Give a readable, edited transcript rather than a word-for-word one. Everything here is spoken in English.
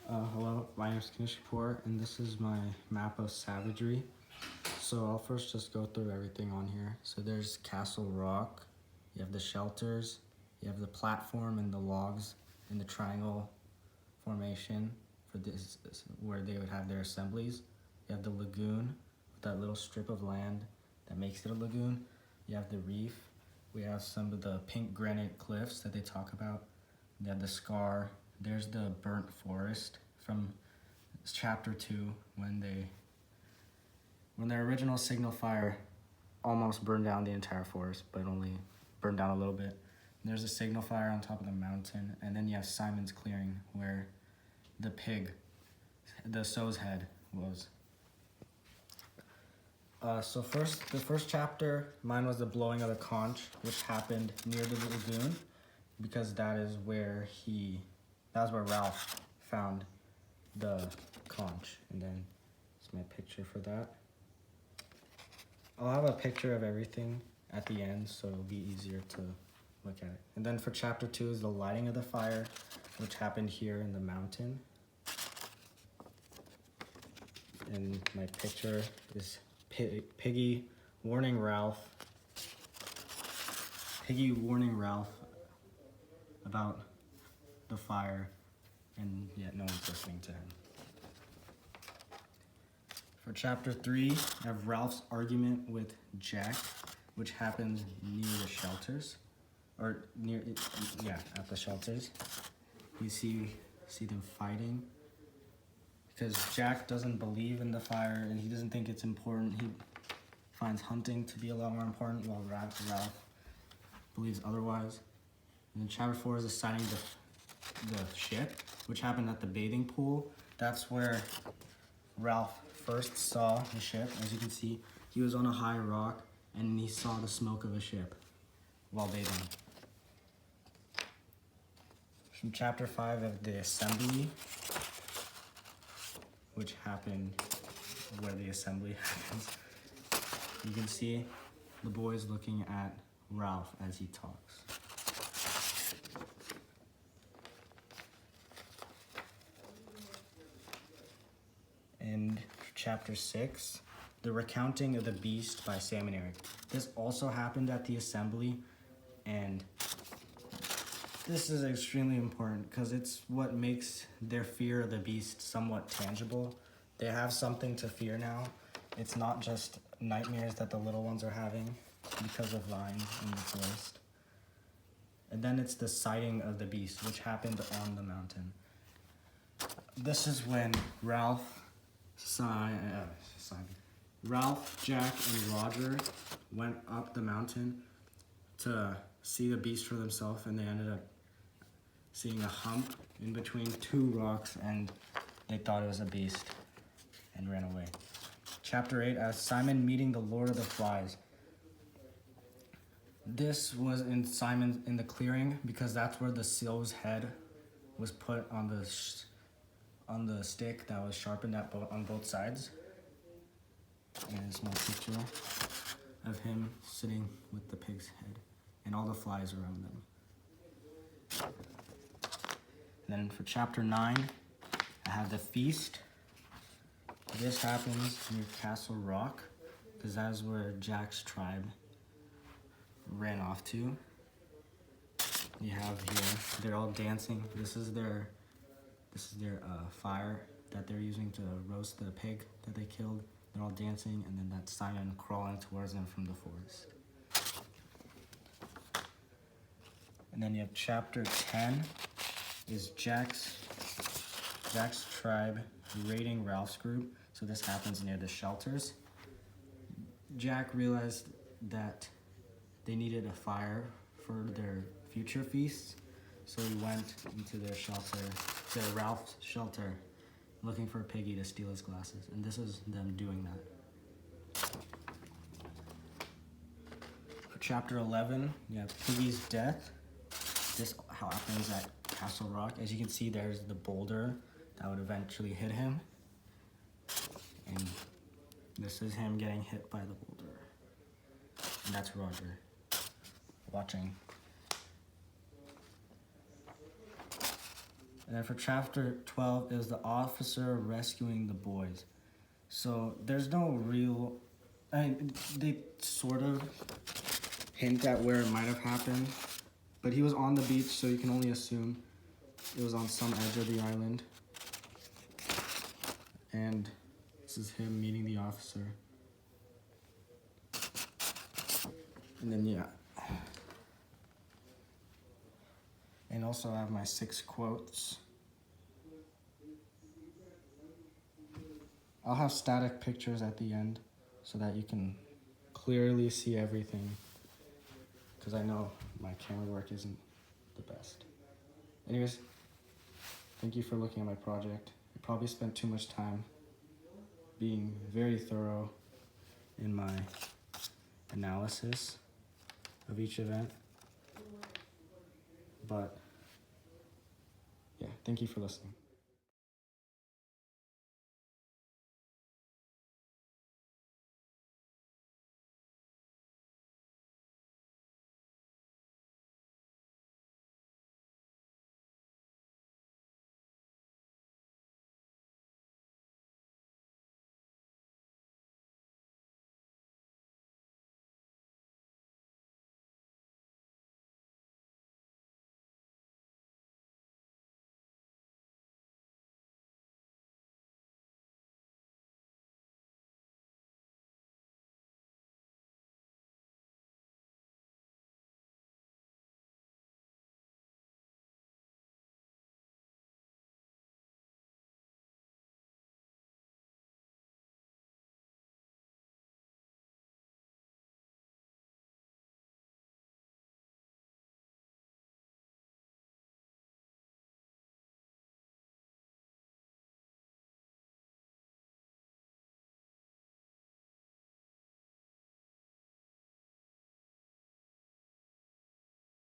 Hello, my name is Kanishk Kapoor, and this is my map of Savagery. So I'll first just go through everything on here. So there's Castle Rock, you have the shelters, you have the platform and the logs in the triangle formation for this where they would have their assemblies. You have the lagoon with that little strip of land that makes it a lagoon. You have the reef. We have some of the pink granite cliffs that they talk about. You have the scar. There's the burnt forest from chapter 2 when their original signal fire almost burned down the entire forest, but only burned down a little bit. And there's a signal fire on top of the mountain, and then you have Simon's Clearing where the pig, the sow's head was. So the first chapter, mine was the blowing of the conch, which happened near the lagoon, because that is where Ralph found the conch, and then it's my picture for that. I'll have a picture of everything at the end, so it'll be easier to look at it. And then for chapter 2 is the lighting of the fire, which happened here in the mountain. And my picture is Piggy warning Ralph about the fire, and yet no one's listening to him. For chapter 3, I have Ralph's argument with Jack, which happens near the shelters, or at the shelters. You see them fighting because Jack doesn't believe in the fire and he doesn't think it's important. He finds hunting to be a lot more important, while Ralph believes otherwise. And then chapter 4 is assigning the ship, which happened at the bathing pool. That's where Ralph first saw the ship. As you can see, he was on a high rock and he saw the smoke of a ship while bathing. From chapter 5 of the assembly, which happened where the assembly happens, you can see the boys looking at Ralph as he talks. And chapter 6, the recounting of the beast by Sam and Eric. This also happened at the assembly, and this is extremely important because it's what makes their fear of the beast somewhat tangible. They have something to fear now. It's not just nightmares that the little ones are having because of vines in the forest. And then it's the sighting of the beast, which happened on the mountain. This is when Ralph, Jack, and Roger went up the mountain to see the beast for themselves, and they ended up seeing a hump in between two rocks, and they thought it was a beast and ran away. Chapter 8, as Simon meeting the Lord of the Flies. This was in the clearing because that's where the sow's head was put on the stick that was sharpened on both sides. And it's my picture of him sitting with the pig's head and all the flies around them. And then for chapter 9, I have the feast. This happens near Castle Rock because that is where Jack's tribe ran off to. You have here, they're all dancing. This is their fire that they're using to roast the pig that they killed. They're all dancing, and then that's Simon crawling towards them from the forest. And then you have chapter 10 is Jack's tribe raiding Ralph's group. So this happens near the shelters. Jack realized that they needed a fire for their future feasts, so he went into their shelter, to Ralph's shelter, looking for a piggy to steal his glasses, and this is them doing that. For chapter 11, you have Piggy's death. This happens at Castle Rock. As you can see, there's the boulder that would eventually hit him, and this is him getting hit by the boulder, and that's Roger watching. And then for chapter 12 is the officer rescuing the boys. So there's no real, they sort of hint at where it might have happened, but he was on the beach, so you can only assume it was on some edge of the island. And this is him meeting the officer. And then, yeah. And also I have my 6 quotes. I'll have static pictures at the end so that you can clearly see everything, because I know my camera work isn't the best. Anyways, thank you for looking at my project. I probably spent too much time being very thorough in my analysis of each event. But yeah, thank you for listening.